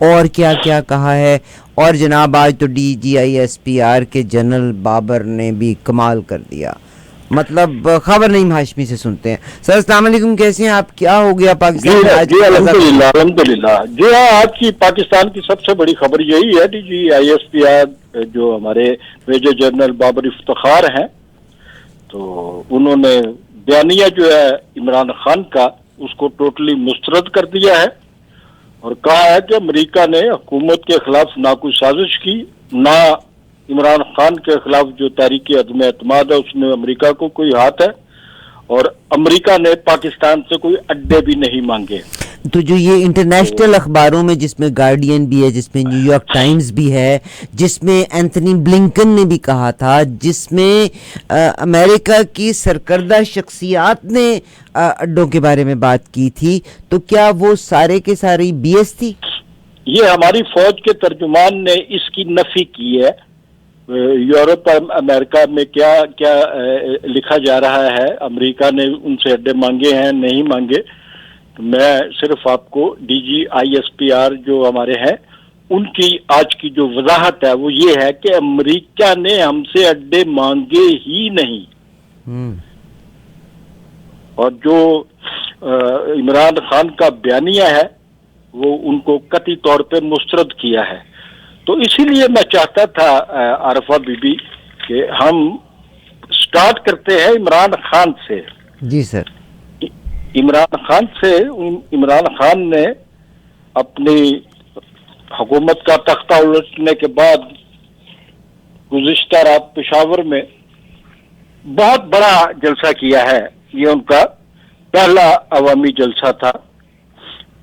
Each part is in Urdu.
اور کیا کیا کہا ہے. اور جناب آج تو DGI SPR کے جنرل بابر نے بھی کمال کر دیا. مطلب خبر نہیں ہاشمی سے سنتے ہیں. سر السلام علیکم، کیسے ہیں آپ؟ کیا ہو گیا پاکستان میں آج؟ جی الحمدللہ. جی ہاں، آج کی پاکستان کی سب سے بڑی خبر یہی ہے DGI SPR جو ہمارے میجر جنرل بابر افتخار ہیں، تو انہوں نے بیانیہ جو ہے عمران خان کا اس کو ٹوٹلی مسترد کر دیا ہے اور کہا ہے کہ امریکہ نے حکومت کے خلاف نہ کوئی سازش کی، نہ عمران خان کے خلاف جو تحریک عدم اعتماد ہے اس میں امریکہ کو کوئی ہاتھ ہے، اور امریکہ نے پاکستان سے کوئی اڈے بھی نہیں مانگے. تو جو یہ انٹرنیشنل اخباروں میں، جس میں گارڈین بھی ہے، جس میں نیو یارک ٹائمز بھی ہے، جس میں اینتھنی بلنکن نے بھی کہا تھا، جس میں امریکہ کی سرکردہ شخصیات نے اڈوں کے بارے میں بات کی تھی، تو کیا وہ سارے کے ساری BS تھی؟ یہ ہماری فوج کے ترجمان نے اس کی نفی کی ہے. یورپ اور امریکہ میں کیا کیا لکھا جا رہا ہے، امریکہ نے ان سے اڈے مانگے ہیں نہیں مانگے. میں صرف آپ کو DGI SPR جو ہمارے ہیں ان کی آج کی جو وضاحت ہے وہ یہ ہے کہ امریکہ نے ہم سے اڈے مانگے ہی نہیں. اور جو عمران خان کا بیانیہ ہے وہ ان کو قطعی طور پہ مسترد کیا ہے. تو اسی لیے میں چاہتا تھا عارفہ بی بی کہ ہم سٹارٹ کرتے ہیں عمران خان سے. جی سر. عمران خان سے. عمران خان نے اپنی حکومت کا تختہ الٹنے کے بعد گزشتہ رات پشاور میں بہت بڑا جلسہ کیا ہے. یہ ان کا پہلا عوامی جلسہ تھا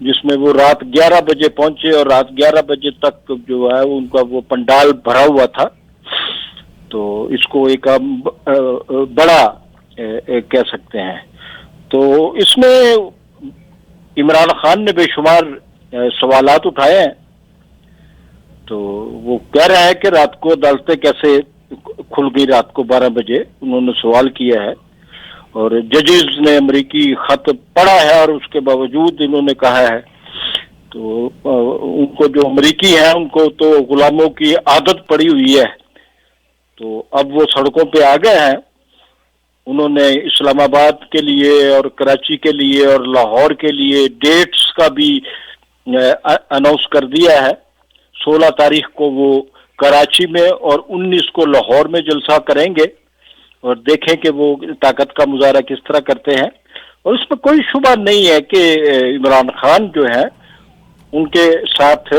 جس میں وہ رات 11 بجے پہنچے اور رات 11 بجے تک جو ہے ان کا وہ پنڈال بھرا ہوا تھا. تو اس کو ایک بڑا کہہ سکتے ہیں. تو اس میں عمران خان نے بے شمار سوالات اٹھائے ہیں. تو وہ کہہ رہا ہے کہ رات کو عدالتیں کیسے کھل گئی، رات کو 12 بجے انہوں نے سوال کیا ہے اور ججز نے امریکی خط پڑھا ہے اور اس کے باوجود انہوں نے کہا ہے. تو ان کو جو امریکی ہیں ان کو تو غلاموں کی عادت پڑی ہوئی ہے، تو اب وہ سڑکوں پہ آ گئے ہیں. انہوں نے اسلام آباد کے لیے اور کراچی کے لیے اور لاہور کے لیے ڈیٹس کا بھی اناؤنس کر دیا ہے. 16 تاریخ کو وہ کراچی میں اور 19 کو لاہور میں جلسہ کریں گے اور دیکھیں کہ وہ طاقت کا مظاہرہ کس طرح کرتے ہیں. اور اس میں کوئی شبہ نہیں ہے کہ عمران خان جو ہے ان کے ساتھ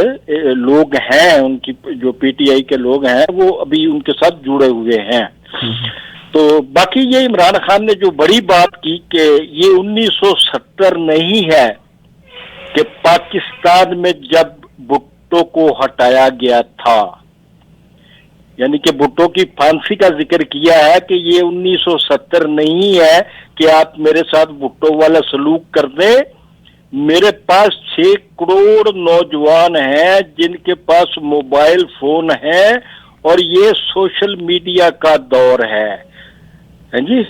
لوگ ہیں، ان کی جو PTI کے لوگ ہیں وہ ابھی ان کے ساتھ جڑے ہوئے ہیں. تو باقی یہ عمران خان نے جو بڑی بات کی کہ یہ 1970 نہیں ہے کہ پاکستان میں جب بھٹو کو ہٹایا گیا تھا، یعنی کہ بھٹو کی پھانسی کا ذکر کیا ہے کہ یہ 1970 نہیں ہے کہ آپ میرے ساتھ بھٹو والا سلوک کر دیں. میرے پاس 6 کروڑ نوجوان ہیں جن کے پاس موبائل فون ہیں اور یہ سوشل میڈیا کا دور ہے. ہاں جی.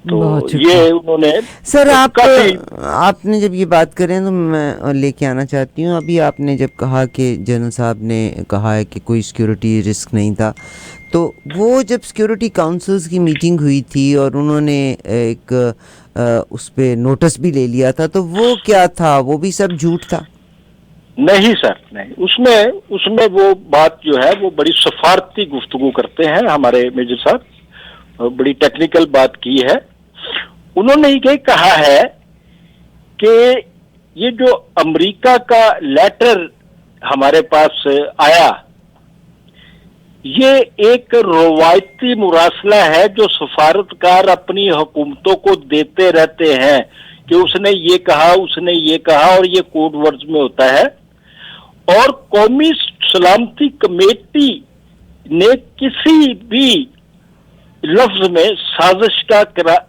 تو یہ انہوں نے سر آپ نے جب یہ بات کریں تو میں لے کے آنا چاہتی ہوں. ابھی آپ نے جب کہا کہ جنرل صاحب نے کہا ہے کہ کوئی سیکیورٹی رسک نہیں تھا، تو وہ جب سیکیورٹی کاؤنسلز کی میٹنگ ہوئی تھی اور انہوں نے ایک اس پہ نوٹس بھی لے لیا تھا، تو وہ کیا تھا؟ وہ بھی سب جھوٹ تھا؟ نہیں سر، نہیں. اس میں وہ بات جو ہے وہ بڑی سفارتی گفتگو کرتے ہیں ہمارے میجر صاحب، بڑی ٹیکنیکل بات کی ہے. انہوں نے یہ کہا ہے کہ یہ جو امریکہ کا لیٹر ہمارے پاس آیا یہ ایک روایتی مراسلہ ہے جو سفارتکار اپنی حکومتوں کو دیتے رہتے ہیں کہ اس نے یہ کہا، اس نے یہ کہا، اور یہ کوڈ ورڈز میں ہوتا ہے. اور قومی سلامتی کمیٹی نے کسی بھی لفظ میں سازش کا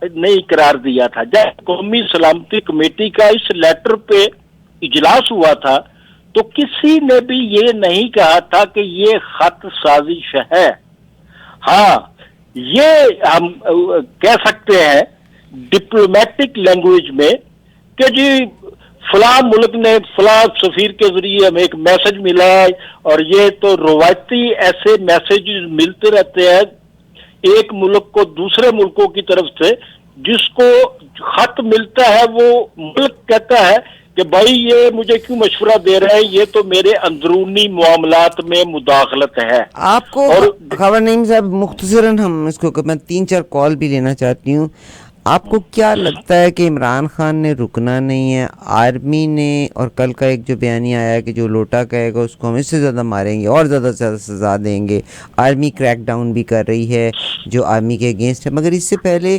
نہیں قرار دیا تھا. جب قومی سلامتی کمیٹی کا اس لیٹر پہ اجلاس ہوا تھا تو کسی نے بھی یہ نہیں کہا تھا کہ یہ خط سازش ہے. ہاں، یہ ہم کہہ سکتے ہیں ڈپلومیٹک لینگویج میں کہ جی فلاں ملک نے فلاں سفیر کے ذریعے ہمیں ایک میسج ملا ہے، اور یہ تو روایتی ایسے میسیجز ملتے رہتے ہیں ایک ملک کو دوسرے ملکوں کی طرف سے، جس کو خط ملتا ہے وہ ملک کہتا ہے کہ بھائی یہ مجھے کیوں مشورہ دے رہے ہیں، یہ تو میرے اندرونی معاملات میں مداخلت ہے. آپ کو اور خبر نعیم صاحب مختصراً ہم اس کو میں 3-4 کال بھی لینا چاہتی ہوں. آپ کو کیا لگتا ہے کہ عمران خان نے رکنا نہیں ہے؟ آرمی نے، اور کل کا ایک جو بیانیہ آیا ہے کہ جو لوٹا کہے گا اس کو ہم اس سے زیادہ ماریں گے اور زیادہ سے زیادہ سزا دیں گے. آرمی کریک ڈاؤن بھی کر رہی ہے جو آرمی کے اگینسٹ ہے، مگر اس سے پہلے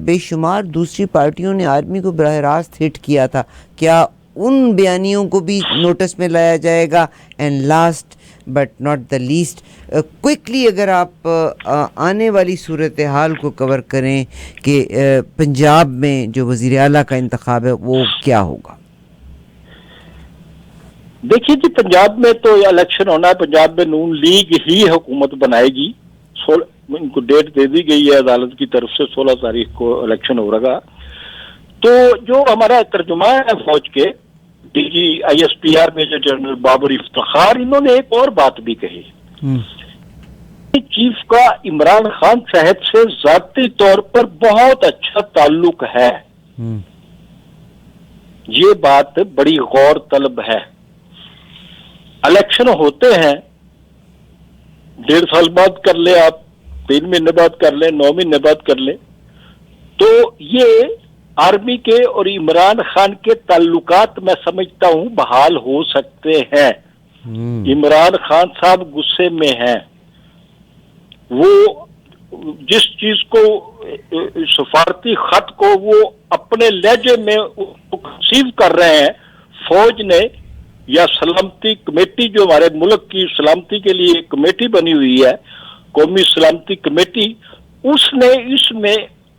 بے شمار دوسری پارٹیوں نے آرمی کو براہ راست ہٹ کیا تھا. کیا ان بیانیوں کو بھی نوٹس میں لایا جائے گا؟ And last but not the least, quickly اگر آپ آنے والی صورتحال کو کور کریں کہ پنجاب میں جو وزیر اعلیٰ کا انتخاب ہے وہ کیا ہوگا؟ دیکھیے جی، پنجاب میں تو الیکشن ہونا ہے، پنجاب میں نون لیگ ہی حکومت بنائے گی. ان کو ڈیٹ دے دی گئی ہے عدالت کی طرف سے، 16 تاریخ کو الیکشن ہو رہا. تو جو ہمارا ترجمان ہے فوج کے D G I S P R major general Babar Iftikhar, انہوں نے ایک اور بات بھی کہی. چیف کا عمران خان صاحب سے ذاتی طور پر بہت اچھا تعلق ہے. یہ بات بڑی غور طلب ہے. الیکشن ہوتے ہیں 1.5 سال بعد کر لیں آپ، 3 مہینے بعد کر لیں، 9 مہینے بعد کر لیں، تو یہ آرمی کے اور عمران خان کے تعلقات میں سمجھتا ہوں بحال ہو سکتے ہیں. عمران خان صاحب غصے میں ہیں، وہ جس چیز کو سفارتی خط کو وہ اپنے لہجے میں کنسیو کر رہے ہیں. فوج نے یا سلامتی کمیٹی، جو ہمارے ملک کی سلامتی کے لیے ایک کمیٹی بنی ہوئی ہے، قومی سلامتی کمیٹی، اس نے اس میں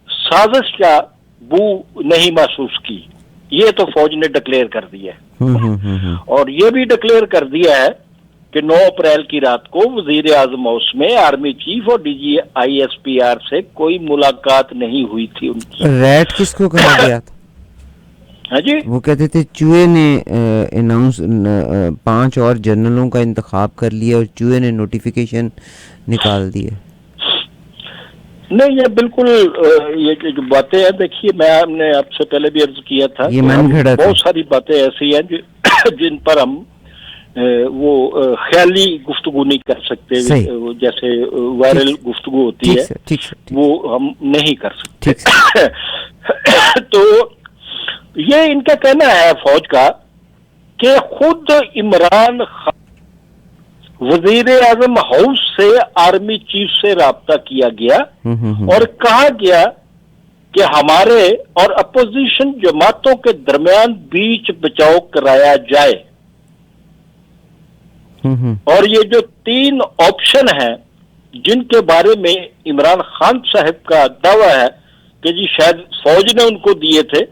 سازش کا بو نہیں محسوس کی. یہ تو فوج نے ڈکلیئر کر دیا ہے. اور یہ بھی ڈکلیئر کر دیا ہے کہ 9 اپریل کی رات کو وزیر اعظم ہاؤس میں آرمی چیف اور D G I S P R سے کوئی ملاقات نہیں ہوئی تھی ان کی. ریٹ کس کو کہا گیا تھا؟ ہاں جی، وہ کہتے تھے چوہے نے اناؤنس 5 اور جنرلوں کا انتخاب کر لیا اور چوہے نے نوٹیفیکیشن نکال دی ہے. نہیں، یہ بالکل یہ جو باتیں ہیں، دیکھیے میں نے آپ سے پہلے بھی عرض کیا تھا یہ من گھڑت بہت ساری باتیں ایسی ہیں جن پر ہم وہ خیالی گفتگو نہیں کر سکتے. جیسے وائرل گفتگو ہوتی ہے وہ ہم نہیں کر سکتے. تو یہ ان کا کہنا ہے فوج کا کہ خود عمران خان وزیر اعظم ہاؤس سے آرمی چیف سے رابطہ کیا گیا اور کہا گیا کہ ہمارے اور اپوزیشن جماعتوں کے درمیان بیچ بچاؤ کرایا جائے. اور یہ جو 3 آپشن ہیں جن کے بارے میں عمران خان صاحب کا دعویٰ ہے کہ جی شاید فوج نے ان کو دیے تھے،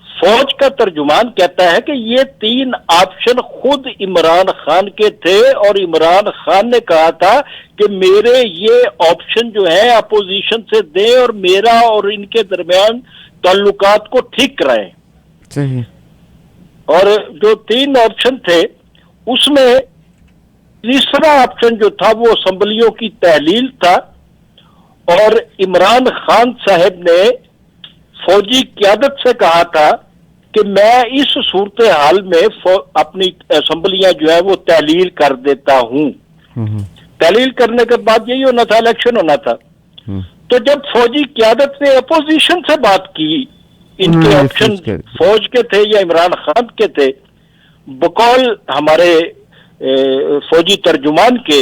فوج کا ترجمان کہتا ہے کہ یہ 3 آپشن خود عمران خان کے تھے، اور عمران خان نے کہا تھا کہ میرے یہ آپشن جو ہیں اپوزیشن سے دیں اور میرا اور ان کے درمیان تعلقات کو ٹھیک کرائیں. اور جو 3 آپشن تھے اس میں تیسرا آپشن جو تھا وہ اسمبلیوں کی تحلیل تھا، اور عمران خان صاحب نے فوجی قیادت سے کہا تھا کہ میں اس صورتحال میں اپنی اسمبلیاں جو ہے وہ تحلیل کر دیتا ہوں. تحلیل کرنے کے بعد یہی ہونا تھا، الیکشن ہونا تھا. تو جب فوجی قیادت نے اپوزیشن سے بات کی، ان کے آپشن فوج کے تھے یا عمران خان کے تھے، بقول ہمارے فوجی ترجمان کے،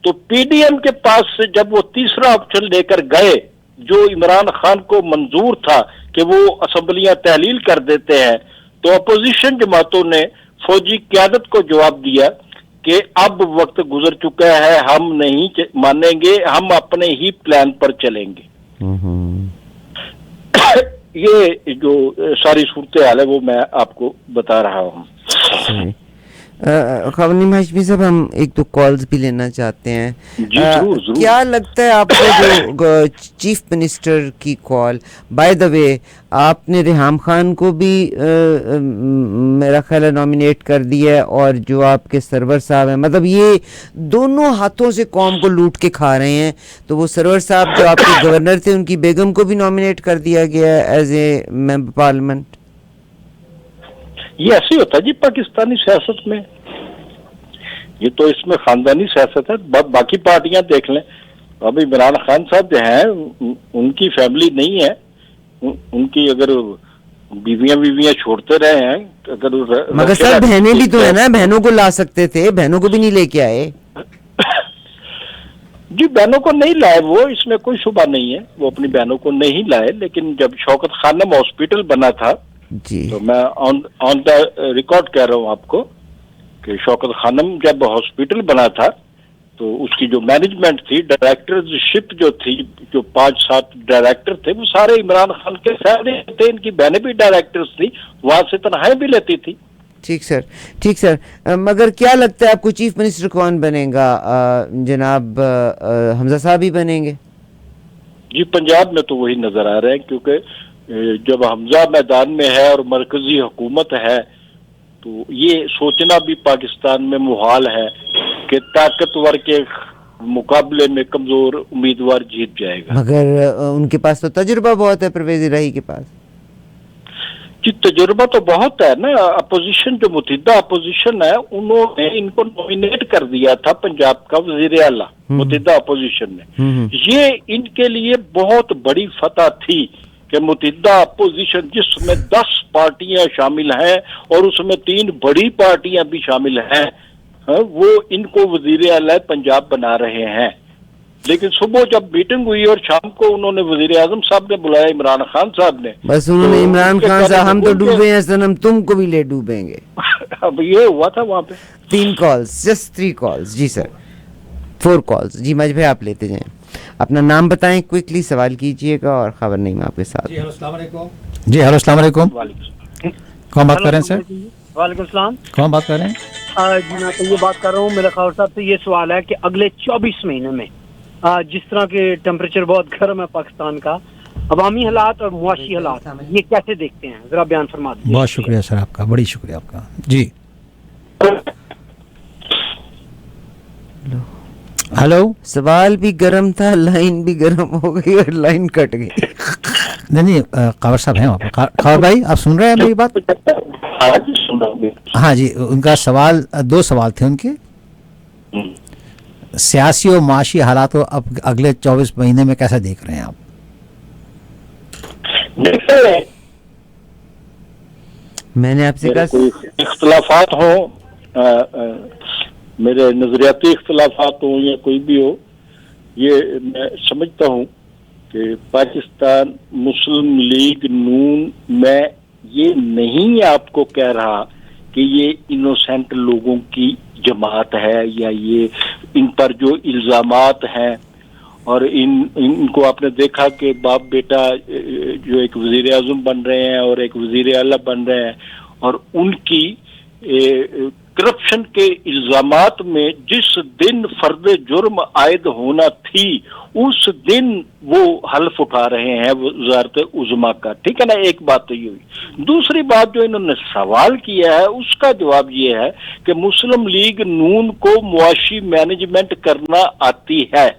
تو پی ڈی ایم کے پاس سے جب وہ تیسرا آپشن لے کر گئے جو عمران خان کو منظور تھا کہ وہ اسمبلیاں تحلیل کر دیتے ہیں، تو اپوزیشن جماعتوں نے فوجی قیادت کو جواب دیا کہ اب وقت گزر چکا ہے، ہم نہیں مانیں گے، ہم اپنے ہی پلان پر چلیں گے. یہ جو ساری صورتحال ہے وہ میں آپ کو بتا رہا ہوں. خواجہ ہاشمی صاحب ہم ایک دو کالز بھی لینا چاہتے ہیں. جی ضرور ضرور. کیا لگتا ہے آپ کو جو چیف منسٹر کی کال، بائی دا وے آپ نے ریحام خان کو بھی میرا خیال ہے نامینیٹ کر دیا ہے، اور جو آپ کے سرور صاحب ہیں، مطلب یہ دونوں ہاتھوں سے قوم کو لوٹ کے کھا رہے ہیں. تو وہ سرور صاحب جو آپ کے گورنر تھے ان کی بیگم کو بھی نامینیٹ کر دیا گیا ہے ایز اے ممبر پارلیمنٹ. یہ ایسے ہی ہوتا ہے جی پاکستانی سیاست میں. یہ تو اس میں خاندانی سیاست ہے. باقی پارٹیاں دیکھ لیں. ابھی عمران خان صاحب جو ہیں ان کی فیملی نہیں ہے، ان کی اگر بیویاں چھوڑتے رہے ہیں اگر مگر سر بہنیں بھی تو ہے نا، بہنوں کو لا سکتے تھے، بہنوں کو بھی نہیں لے کے آئے. جی بہنوں کو نہیں لائے وہ، اس میں کوئی شبہ نہیں ہے، وہ اپنی بہنوں کو نہیں لائے. لیکن جب شوکت خانم ہاسپٹل بنا تھا جی تو میں آن دا ریکارڈ کہہ رہا ہوں آپ کو کہ شوکت خانم جب ہاسپٹل بنا تھا تو اس کی جو مینجمنٹ تھی، ڈائریکٹر شپ جو تھی، جو 5-7 ڈائریکٹر تھے وہ سارے عمران خان کے فیملی تھے. ان کی بہنیں بھی ڈائریکٹرز تھی، وہاں سے تنخواہیں بھی لیتی تھی. ٹھیک سر. مگر کیا لگتا ہے آپ کو چیف منسٹر کون بنے گا؟ جناب حمزہ صاحب ہی بنیں گے؟ جی پنجاب میں تو وہی نظر آ رہے ہیں، کیونکہ جب حمزہ میدان میں ہے اور مرکزی حکومت ہے تو یہ سوچنا بھی پاکستان میں محال ہے کہ طاقتور کے مقابلے میں کمزور امیدوار جیت جائے گا. مگر ان کے پاس تو تجربہ بہت ہے پرویز الہی کے پاس. جی تجربہ تو بہت ہے نا. اپوزیشن جو متحدہ اپوزیشن ہے انہوں نے ان کو نومینیٹ کر دیا تھا پنجاب کا وزیر اعلیٰ، متحدہ اپوزیشن نے. یہ ان کے لیے بہت بڑی فتح تھی کہ متحدہ اپوزیشن جس میں 10 پارٹیاں شامل ہیں اور اس میں 3 بڑی پارٹیاں بھی شامل ہیں، وہ ان کو وزیر اعلیٰ پنجاب بنا رہے ہیں. لیکن صبح جب میٹنگ ہوئی اور شام کو انہوں نے وزیر اعظم صاحب نے بلایا، عمران خان صاحب نے، بس انہوں نے عمران خان صاحب ہم تو ڈوبے ہیں سنم، تم کو بھی لے ڈوبیں گے. اب یہ ہوا تھا وہاں پہ 3 کالز، جسٹ 3 کالز. جی سر 4 کالز. جی مجھ بھائی آپ لیتے جائیں، اپنا نام بتائیں، کوئکلی سوال کیجئے گا اور خبر نہیں میں آپ کے ساتھ. جی ہیلو السلام علیکم. جی ہیلو السلام علیکم. کون بات کر رہے ہیں سر؟ وعلیکم السلام. کون بات کر رہے ہیں؟ جی میں تو یہ بات کر رہا ہوں، میرے خاور صاحب سے یہ سوال ہے کہ اگلے 24 مہینے میں جس طرح کے ٹیمپریچر بہت گرم ہے پاکستان کا، عوامی حالات اور معاشی حالات، یہ کیسے دیکھتے ہیں؟ ذرا بیان فرما دیجیے. بہت شکریہ سر آپ کا، بڑی شکریہ آپ کا. جی ہلو. سوال بھی گرم تھا، لائن بھی گرم ہو گئی اور لائن کٹ گئی. نہیں خاور صاحب ہیں وہاں پہ. خاور بھائی آپ سن رہے ہیں میری بات؟ ہاں جی، ان کا سوال 2 سوال تھے ان کے. سیاسی و معاشی حالات کو اب اگلے 24 مہینے میں کیسا دیکھ رہے ہیں آپ؟ میں نے آپ سے کہا کوئی اختلافات ہوں، میرے نظریاتی اختلافات ہوں یا کوئی بھی ہو، یہ میں سمجھتا ہوں کہ پاکستان مسلم لیگ نون میں یہ نہیں آپ کو کہہ رہا کہ یہ انوسینٹ لوگوں کی جماعت ہے، یا یہ ان پر جو الزامات ہیں، اور ان کو آپ نے دیکھا کہ باپ بیٹا جو ایک وزیر اعظم بن رہے ہیں اور ایک وزیر اعلیٰ بن رہے ہیں، اور ان کی کرپشن کے الزامات میں جس دن فرد جرم عائد ہونا تھی اس دن وہ حلف اٹھا رہے ہیں وزارت عظمیٰ کا. ٹھیک ہے نا، ایک بات تو یہ ہوئی. دوسری بات جو انہوں نے سوال کیا ہے اس کا جواب یہ ہے کہ مسلم لیگ نون کو معاشی مینجمنٹ کرنا آتی ہے.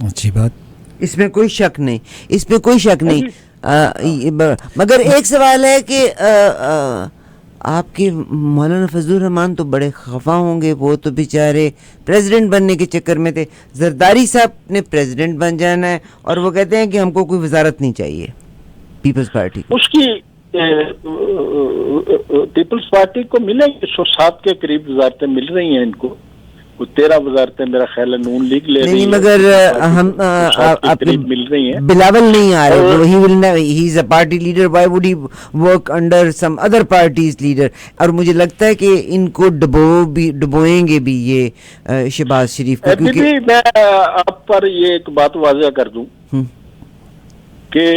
اچھی بات، اس میں کوئی شک نہیں، اس میں کوئی شک نہیں. مگر ایک سوال ہے کہ آپ کے مولانا فضل الرحمان تو بڑے خفا ہوں گے، وہ تو بیچارے پریزیڈنٹ بننے کے چکر میں تھے. زرداری صاحب نے پریزیڈنٹ بن جانا ہے اور وہ کہتے ہیں کہ ہم کو کوئی وزارت نہیں چاہیے پیپلز پارٹی کو. اس کی پیپلز پارٹی کو ملیں گے 107 کے قریب وزارتیں مل رہی ہیں. ان کو 13 وزارتیں میرا خیال ہے نون لیگ لے رہی ہے. نہیں مگر ہم آپ کے مل رہی ہیں. بلاول نہیں آ رہے، he is a party leader, why would he work under some other parties leader. اور مجھے لگتا ہے کہ ان کو ڈبوئیں گے بھی یہ شہباز شریف کو. کیونکہ میں آپ پر یہ ایک بات واضح کر دوں کہ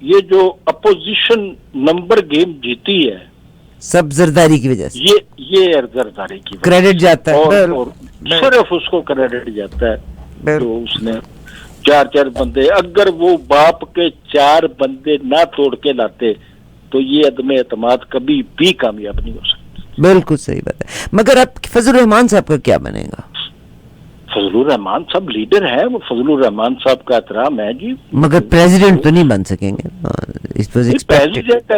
یہ جو اپوزیشن نمبر گیم جیتی ہے سب زرداری کی وجہ سے یہ زرداری کی وجہ کریڈٹ جاتا ہے اور صرف اس کو کریڈٹ جاتا ہے جو اس نے 4 بندے، اگر وہ باپ کے 4 بندے نہ توڑ کے لاتے تو یہ عدم اعتماد کبھی بھی کامیاب نہیں ہو سکتا. بالکل صحیح بات ہے. مگر اب فضل الرحمان صاحب کا کیا بنے گا؟ فضل الرحمان صاحب لیڈر ہیں، وہ فضل الرحمان صاحب کا احترام ہے جی، مگر پریزیڈنٹ تو نہیں بن سکیں گے. پریزیڈنٹ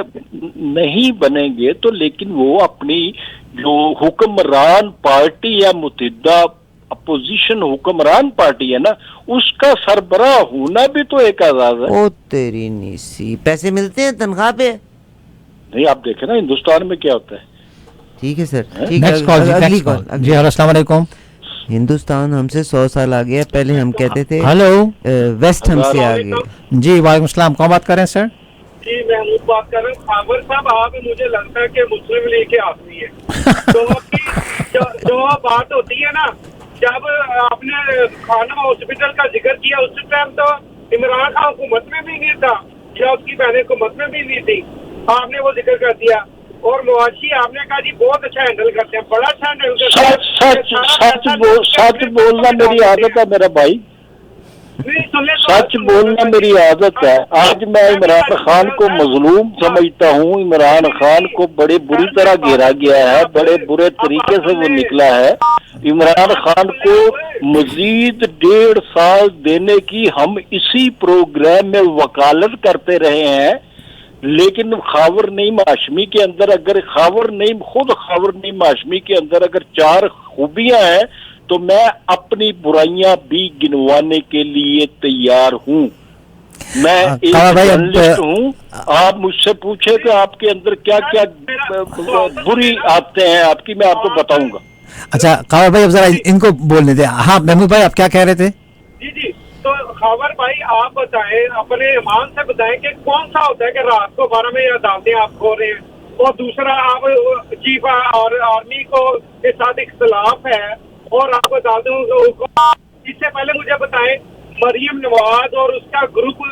نہیں بنیں گے تو لیکن وہ اپنی جو حکمران پارٹی یا متحدہ اپوزیشن حکمران پارٹی ہے نا، اس کا سربراہ ہونا بھی تو ایک اعزاز ہے. او تیری نیسی، پیسے ملتے ہیں تنخواہ پہ؟ نہیں، آپ دیکھیں نا ہندوستان میں کیا ہوتا ہے. ٹھیک ہے سر، نیکسٹ کال جی. ہلو السلام علیکم. ہندوستان ہم سے 100 سال آگے ہے. پہلے ہم کہتے تھے ہلو ویسٹ ہم سے آگے. جی وعلیکم السلام، کون بات کر رہے ہیں سر؟ جی محمود بات کر رہا ہوں. خاور صاحب آپ مجھے لگتا ہے کہ مسلم لیگ کے آدمی ہے. تو جو بات ہوتی ہے نا، جب آپ نے خانہ ہاسپٹل کا ذکر کیا اس ٹائم تو عمران خان حکومت میں بھی نہیں تھا یا اس کی بہنیں حکومت میں بھی نہیں تھی، آپ نے وہ ذکر کر دیا. اور معاشی آپ نے کہا جی بہت اچھا ہینڈل کرتے ہیں، بڑا اچھا ہینڈل کرتے ہیں. سچ بولنا میری عادت ہے میرا بھائی، سچ بولنا میری عادت ہے. آج میں عمران خان کو مظلوم سمجھتا ہوں. عمران خان کو بڑے بری طرح گھیرا گیا ہے، بڑے برے طریقے سے وہ نکلا ہے. عمران خان کو مزید 1.5 سال دینے کی ہم اسی پروگرام میں وکالت کرتے رہے ہیں، لیکن خاور نعیم ہاشمی کے اندر اگر خاور نعیم ہاشمی کے اندر اگر 4 خوبیاں ہیں تو میں اپنی برائیاں بھی گنوانے کے لیے تیار ہوں. میں ایک جرنلسٹ ہوں. آپ مجھ سے پوچھیں کہ آپ کے اندر کیا کیا بری عادتیں ہیں آپ کی، میں آپ کو بتاؤں گا. اچھا خاور بھائی اب ذرا ان کو بولنے دیں. ہاں محمود بھائی آپ کیا کہہ رہے تھے؟ جی تو خاور بھائی آپ بتائیں، اپنے ایمان سے بتائیں کہ کون سا ہوتا ہے کہ رات کو 12 بجے عدالتیں آپ کھول رہے ہیں، اور دوسرا آپ چیف اور آرمی کو کے ساتھ اختلاف ہے اور آپ عدالتوں کو. اس سے پہلے مجھے بتائیں مریم نواز اور اس کا گروپ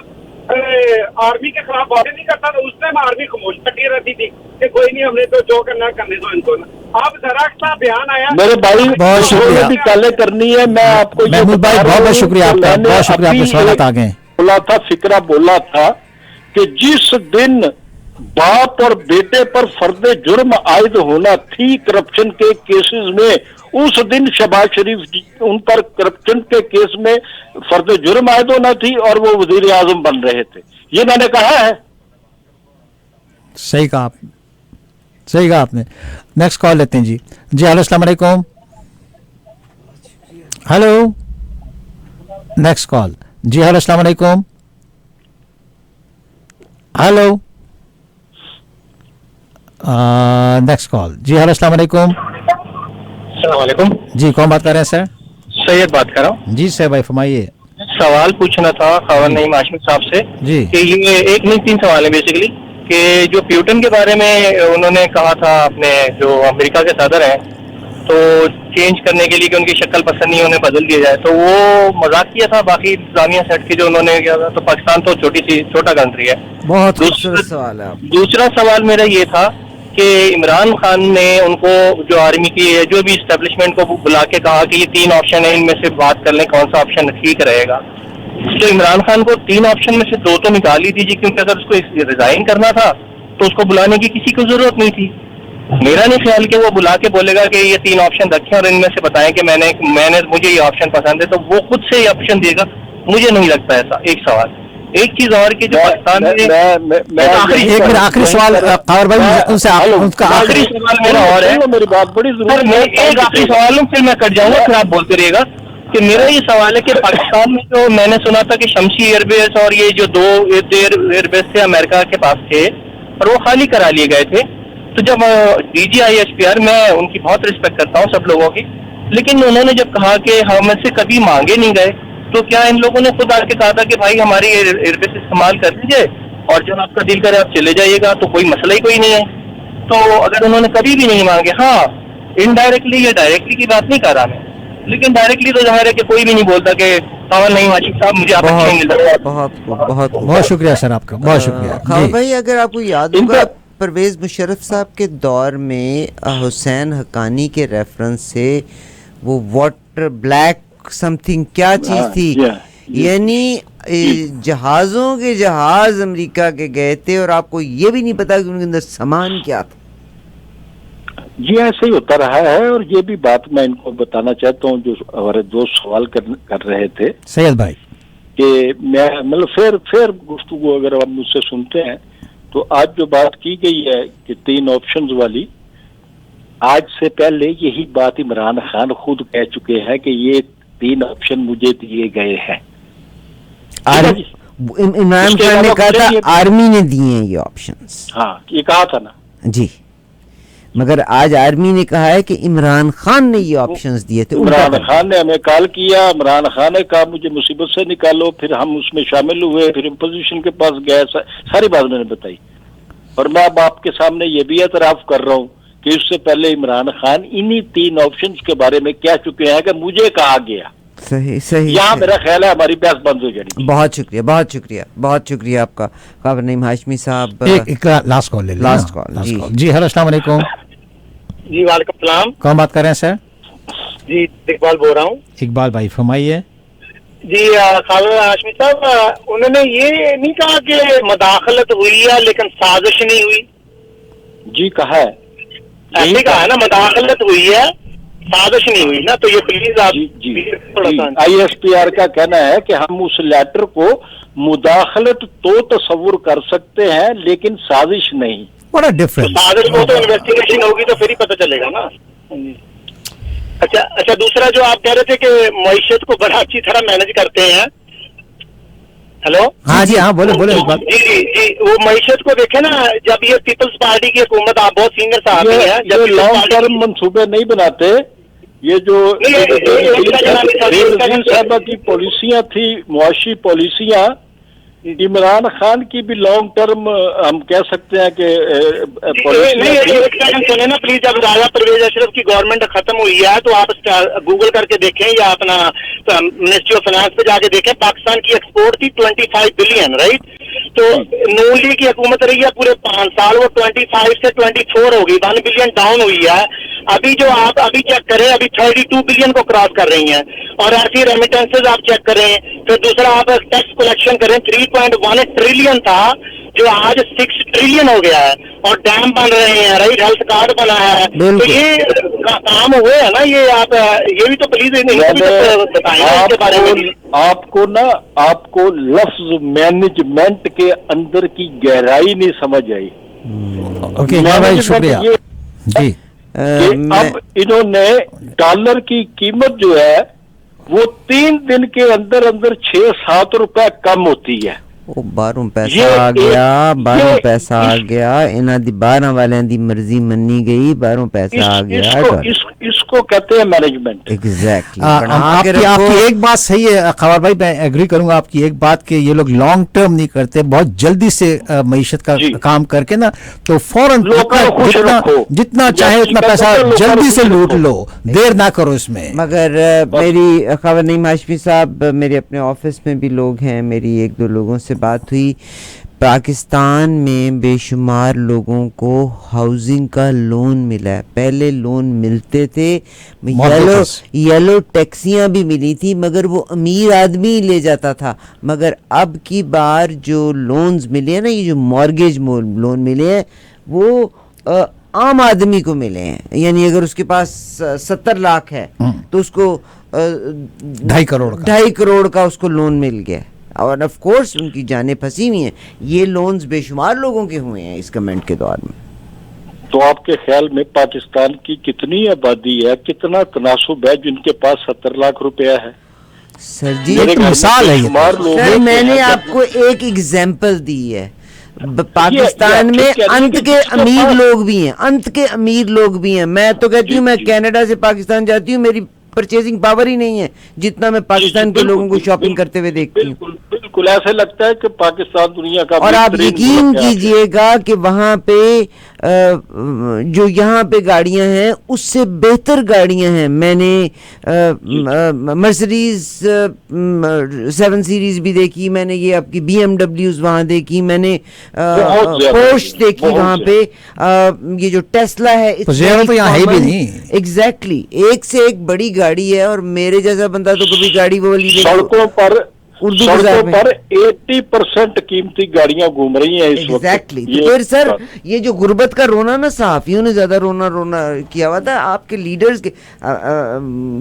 آرمی کے خلاف باتیں نہیں کرتا تو اس ٹائم آرمی خاموش کٹی رہتی تھی کہ کوئی نہیں، ہم نے تو جو کرنا کرنے دو ان کو. اب ذرا سا بیان آیا میرے بھائی، بہت شکریہ. بھی کالے کرنی ہے. میں آپ کو محمود بھائی بہت بہت شکریہ آپ کا، بہت شکریہ آپ کے سوالات آ گئے. فکرہ بولا تھا کہ جس دن باپ اور بیٹے پر فرد جرم عائد ہونا تھی کرپشن کے کیسز میں، اس دن شہباز شریف ان پر کرپشن کے کیس میں فرد جرم عائد ہونا تھی اور وہ وزیر اعظم بن رہے تھے. یہ میں نے کہا ہے. صحیح کہا آپ نے. نیکسٹ کال لیتے ہیں جی. جی ہلو السلام علیکم. Hello next call. جی ہلو السلام علیکم. Hello next call. جی ہلو السلام علیکم. السلام علیکم. جی کون بات کر رہے ہیں سر؟ سید بات کر رہا ہوں. جی سر بھائی فرمائیے. سوال پوچھنا تھا خاور نعیم ہاشمی صاحب سے جی کہ یہ 3 سوال ہیں بیسیکلی، کہ جو پیوٹن کے بارے میں انہوں نے کہا تھا اپنے جو امریکہ کے صدر ہیں تو چینج کرنے کے لیے کہ ان کی شکل پسند نہیں انہیں بدل دیا جائے، تو وہ مذاق کیا تھا باقی انتظامیہ سیٹ کی جو انہوں نے کیا تھا. تو پاکستان تو چھوٹا کنٹری ہے. بہت خوبصورت سوال ہے. دوسرا سوال میرا یہ تھا کہ عمران خان نے ان کو جو آرمی کی جو بھی اسٹیبلشمنٹ کو بلا کے کہا کہ یہ 3 آپشن ہیں، ان میں سے بات کر لیں کون سا آپشن ٹھیک رہے گا. تو عمران خان کو 3 آپشن میں سے 2 تو نکال ہی دیجیے، کیونکہ اگر اس کو ریزائن کرنا تھا تو اس کو بلانے کی کسی کو ضرورت نہیں تھی. میرا نہیں خیال کہ وہ بلا کے بولے گا کہ یہ 3 آپشن رکھیں اور ان میں سے بتائیں کہ میں نے مجھے یہ آپشن پسند ہے، تو وہ خود سے یہ آپشن دے گا. مجھے نہیں لگتا ایسا. ایک سوال. ایک چیز اور کہ جو پاکستان میں آخری سوال خاور بھائی ان سے آخری سوال میرا اور ہے. میری بات بڑی ضروری ہے. ایک آخری سوال ہوں پھر میں کٹ جاؤں گا، پھر آپ بولتے رہیے گا. کہ میرا یہ سوال ہے کہ پاکستان میں جو میں نے سنا تھا کہ شمسی ایئر بیس اور یہ جو 2 ایئر بیس تھے امریکہ کے پاس تھے اور وہ خالی کرا لیے گئے تھے. تو جب DGI میں ان کی بہت رسپیکٹ کرتا ہوں سب لوگوں کی، لیکن انہوں نے جب کہا کہ ہم سے کبھی مانگے نہیں گئے، تو کیا ان لوگوں نے خود آ کے کہا تھا کہ بھائی ہماری ایئر بیس استعمال کر لیجیے اور جب آپ کا دل کرے آپ چلے جائیے گا، تو کوئی مسئلہ ہی کوئی نہیں ہے. تو اگر انہوں نے کبھی بھی نہیں مانگے، ہاں انڈائریکٹلی یا ڈائریکٹلی کی بات نہیں کر رہا میں، لیکن ڈائریکٹلی تو ظاہر ہے کہ کوئی بھی نہیں بولتا کہ خاور نعیم ہاشمی صاحب مجھے آپ اچھے نہیں لگتے. بہت شکریہ سر آپ کا، بہت شکریہ. خاور بھائی اگر آپ کو یاد ہوگا پرویز مشرف صاحب کے دور میں حسین حقانی کے ریفرنس سے وہ واٹر بلیک سم تھنگ کیا چیز تھی، یعنی جہازوں کے جہاز امریکہ کے گئے تھے اور آپ کو یہ بھی نہیں پتا کہ ان کے اندر سامان کیا تھا. جی ایسے ہی ہوتا رہا ہے. اور یہ بھی بات میں ان کو بتانا چاہتا ہوں جو ہمارے دوست سوال کر رہے تھے سید بھائی، کہ میں مطلب پھر گفتگو اگر آپ مجھ سے سنتے ہیں تو آج جو بات کی گئی ہے کہ 3 آپشنز والی، آج سے پہلے یہی بات عمران خان خود کہہ چکے ہیں کہ یہ 3 آپشن مجھے دیے گئے ہیں. عمران خان نے کہا تھا آرمی نے دیے ہیں یہ آپشنز. ہاں یہ کہا تھا نا جی، مگر آج آرمی نے کہا ہے کہ عمران خان نے یہ آپشنز دیے تھے. عمران خان نے ہمیں کال کیا، عمران خان نے کہا مجھے مصیبت سے نکالو، پھر ہم اس میں شامل ہوئے، پھر اپوزیشن کے پاس گئے، ساری بات میں نے بتائی. اور میں اب آپ کے سامنے یہ بھی اعتراف کر رہا ہوں کہ اس سے پہلے عمران خان انہی 3 آپشنز کے بارے میں کہہ چکے ہیں کہ مجھے کہا گیا. صحیح. یہاں میرا خیال ہے ہماری بحث بند ہو جائے. بہت شکریہ آپ کا. خبر نعیم ہاشمی صاحب، ایک لاسٹ کال لے لیں. Last call. جی ہلو، السلام علیکم. جی وعلیکم السلام. کون بات کر رہے ہیں سر؟ جی اقبال بول رہا ہوں. اقبال بھائی فرمائیے. جی خالد ہاشمی صاحب، انہوں نے یہ نہیں کہا کہ مداخلت ہوئی ہے لیکن سازش نہیں ہوئی؟ جی کہا ہے، ایسے کہا ہے نا، مداخلت ہوئی ہے سازش نہیں ہوئی نا. تو یہ پلیز آپ آئی ایس پی آر کا کہنا ہے کہ ہم اس لیٹر کو مداخلت تو تصور کر سکتے ہیں لیکن سازش نہیں. بڑا ڈفرنس. سازش کو تو انویسٹیگیشن ہوگی تو پھر ہی پتہ چلے گا نا. اچھا دوسرا جو آپ کہہ رہے تھے کہ معیشت کو بڑا اچھی طرح مینج کرتے ہیں. ہیلو. ہاں جی ہاں بولے. جی وہ معیشت کو دیکھیں نا، جب یہ پیپلز پارٹی کی حکومت، آپ بہت سینئر صاحب ہیں، جب لانگ ٹرم منصوبے نہیں بناتے، یہ جو صاحبہ کی پالیسیاں تھی، معاشی پالیسیاں، عمران خان کی بھی لانگ ٹرم ہم کہہ سکتے ہیں کہ سنیں نا پلیز. جب راجہ پرویز اشرف کی گورنمنٹ ختم ہوئی ہے تو آپ گوگل کر کے دیکھیں یا اپنا منسٹری آف فائنانس پہ جا کے دیکھیں، پاکستان کی ایکسپورٹ تھی 25 بلین، رائٹ؟ تو نون لیگ کی حکومت رہی ہے پورے 5 سال، وہ 25 سے 24 ہوگی، 1 بلین ڈاؤن ہوئی ہے. ابھی جو آپ ابھی چیک کریں، ابھی 32 بلین کو کراس کر رہی ہیں. اور ایسی ریمیٹنسز آپ چیک کریں. پھر دوسرا آپ ٹیکس کلیکشن کریں، 3.1 ٹریلین تھا جو آج 6 ٹریلین ہو گیا ہے. اور ڈیم بن رہے ہیں، رائٹ، ہیلتھ کارڈ بنا ہے. تو یہ کام ہوئے ہیں نا، یہ آپ یہ بھی تو پلیز بتائیں اس کے بارے میں. آپ کو لفظ مینجمنٹ کے اندر کی گہرائی نہیں سمجھ آئی. اوکے بھائی شکریہ. جی اب انہوں نے ڈالر کی قیمت جو ہے وہ 3 دن کے اندر 6-7 روپے کم ہوتی ہے. باہروں پیسہ آ گیا انہاں دی 12 والیاں دی مرضی منی گئی، باہروں پیسہ آ گیا. اس کو کہتے ہیں مینجمنٹ. ایگزیکٹلی. آپ کی ایک بات صحیح ہے خبر بھائی، میں ایگری کروں گا آپ کی ایک بات کہ یہ لوگ لانگ ٹرم نہیں کرتے، بہت جلدی سے معیشت کا کام کر کے نا تو فوراً جتنا چاہے اتنا پیسہ جلدی سے لوٹ لو، دیر نہ کرو اس میں. مگر میری خبر نہیں ہاشمی صاحب، میرے اپنے آفس میں بھی لوگ ہیں، میری 1-2 لوگوں سے بات ہوئی، پاکستان میں بے شمار لوگوں کو ہاؤسنگ کا لون ملا ہے. پہلے لون ملتے تھے، یلو ٹیکسیاں بھی ملی تھی مگر وہ امیر آدمی لے جاتا تھا. مگر اب کی بار جو لونز ملے ہیں نا، یہ جو مارگیج لون ملے ہیں وہ عام آدمی کو ملے ہیں. یعنی اگر اس کے پاس 70 لاکھ ہے تو اس کو 2.5 کروڑ کا اس کو لون مل گیا. اور آف کورس ان کی جانیں پھنسی ہوئی ہیں. یہ لونز بے شمار لوگوں کے ہوئے ہیں اس گورنمنٹ کے دور میں. تو آپ کے خیال میں پاکستان کی کتنی آبادی ہے، کتنا تناسب ہے جن کے پاس 70 لاکھ روپیہ ہے؟ سر جی ایک مثال ہے. سر میں نے آپ کو ایک ایگزامپل دی ہے. پاکستان میں انت کے امیر لوگ بھی ہیں. میں تو کہتی ہوں میں کینیڈا سے پاکستان جاتی ہوں، میری پرچیزنگ پاور ہی نہیں ہے جتنا میں پاکستان کے لوگوں کو شاپنگ کرتے ہوئے دیکھتی ہوں. بالکل ایسے لگتا ہے کہ پاکستان دنیا کا. اور آپ یقین کیجئے گا کہ وہاں پہ جو یہاں پہ گاڑیاں ہیں اس سے بہتر گاڑیاں ہیں. میں نے مرسڈیز 7 سیریز بھی دیکھی, میں نے یہ آپ کی BMW وہاں دیکھی, میں نے پورش دیکھی وہاں پہ, یہ جو ٹیسلا ہے ایگزیکٹلی ایک سے ایک بڑی گاڑی ہے. اور میرے جیسا بندہ تو کبھی گاڑی وہ والی سڑکوں پر 80% قیمتی گاڑیاں گھوم رہی ہیں اس وقت. ایگزیکٹلی. تو پھر سر یہ جو غربت کا رونا نا, صحافیوں نے زیادہ رونا کیا ہوا تھا. آپ کے لیڈرز کے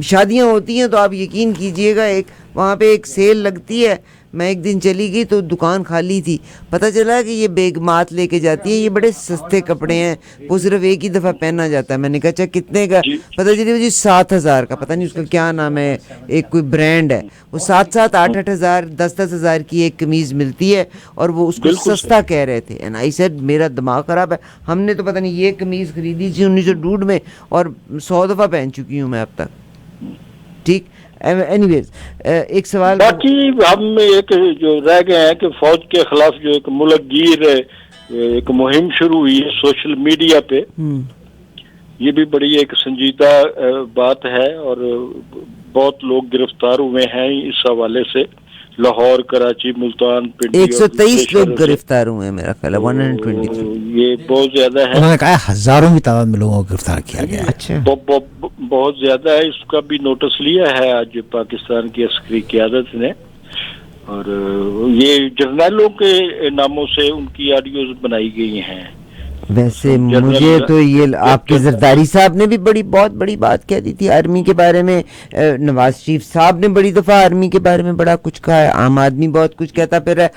شادیاں ہوتی ہیں تو آپ یقین کیجئے گا, ایک وہاں پہ ایک سیل لگتی ہے, میں ایک دن چلی گئی تو دکان خالی تھی, پتہ چلا کہ یہ بیگمات لے کے جاتی ہیں, یہ بڑے سستے کپڑے ہیں, وہ صرف ایک ہی دفعہ پہنا جاتا ہے. میں نے کہا اچھا کتنے کا؟ پتہ چلی مجھے 7,000 کا, پتہ نہیں اس کا کیا نام ہے, ایک کوئی برانڈ ہے, وہ 7,000 8,000 10,000 کی ایک قمیض ملتی ہے, اور وہ اس کو سستا کہہ رہے تھے. اینڈ آئی سیڈ میرا دماغ خراب ہے, ہم نے تو پتہ نہیں یہ قمیض خریدی تھی 1962 میں اور 100 دفعہ پہن چکی ہوں میں اب تک. ٹھیک, اینی ویز ایک سوال باقی ہم ایک جو رہ گئے ہیں کہ فوج کے خلاف جو ایک ملک گیر ایک مہم شروع ہوئی ہے سوشل میڈیا پہ, یہ بھی بڑی ایک سنجیدہ بات ہے, اور بہت لوگ گرفتار ہوئے ہیں اس حوالے سے. لاہور, کراچی, ملتان, پنڈی 123 لوگ گرفتار ہوئے ہیں میرا خیال ہے, 123. یہ بہت زیادہ ہے. انہوں نے کہا ہزاروں کی تعداد میں لوگوں کو گرفتار کیا گیا ہے. اچھا, بہت زیادہ ہے. اس کا بھی نوٹس لیا ہے آج پاکستان کی عسکری قیادت نے, اور یہ جرنیلوں کے ناموں سے ان کی آڈیوز بنائی گئی ہیں. ویسے مجھے تو یہ آپ کے زرداری صاحب نے بھی بہت بڑی بات کہہ دی تھی آرمی کے بارے میں, نواز شریف صاحب نے بڑی دفعہ آرمی کے بارے میں بڑا کچھ کہا ہے, عام آدمی بہت کچھ کہتا پھر ہے,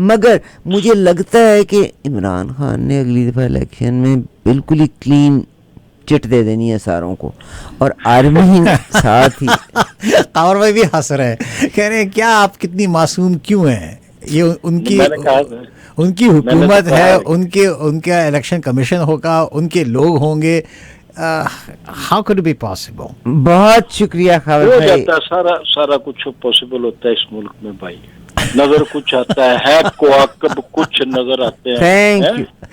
مگر مجھے لگتا ہے کہ عمران خان نے اگلی دفعہ الیکشن میں بالکل ہی کلین چٹ دے دینی ہے ساروں کو, اور آرمی ساتھ ہی. قمر بھائی بھی ہنس رہے ہیں, کہہ رہے ہیں کیا آپ کتنی معصوم کیوں ہیں, یہ ان کی حکومت ہے, ان کا الیکشن کمیشن ہوگا, ان کے لوگ ہوں گے, ہاؤ کڈ بی پاسبل. بہت شکریہ خاور بھائی. سارا کچھ پاسبل ہوتا ہے اس ملک میں بھائی, نظر کچھ آتا ہے کوکب کچھ نظر آتے ہیں.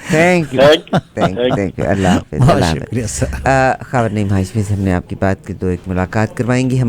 Thank you. اللہ حافظ. خاور نعیم ہاشمی سے ہم نے آپ کی بات کی, تو ایک ملاقات کروائیں گے ہم.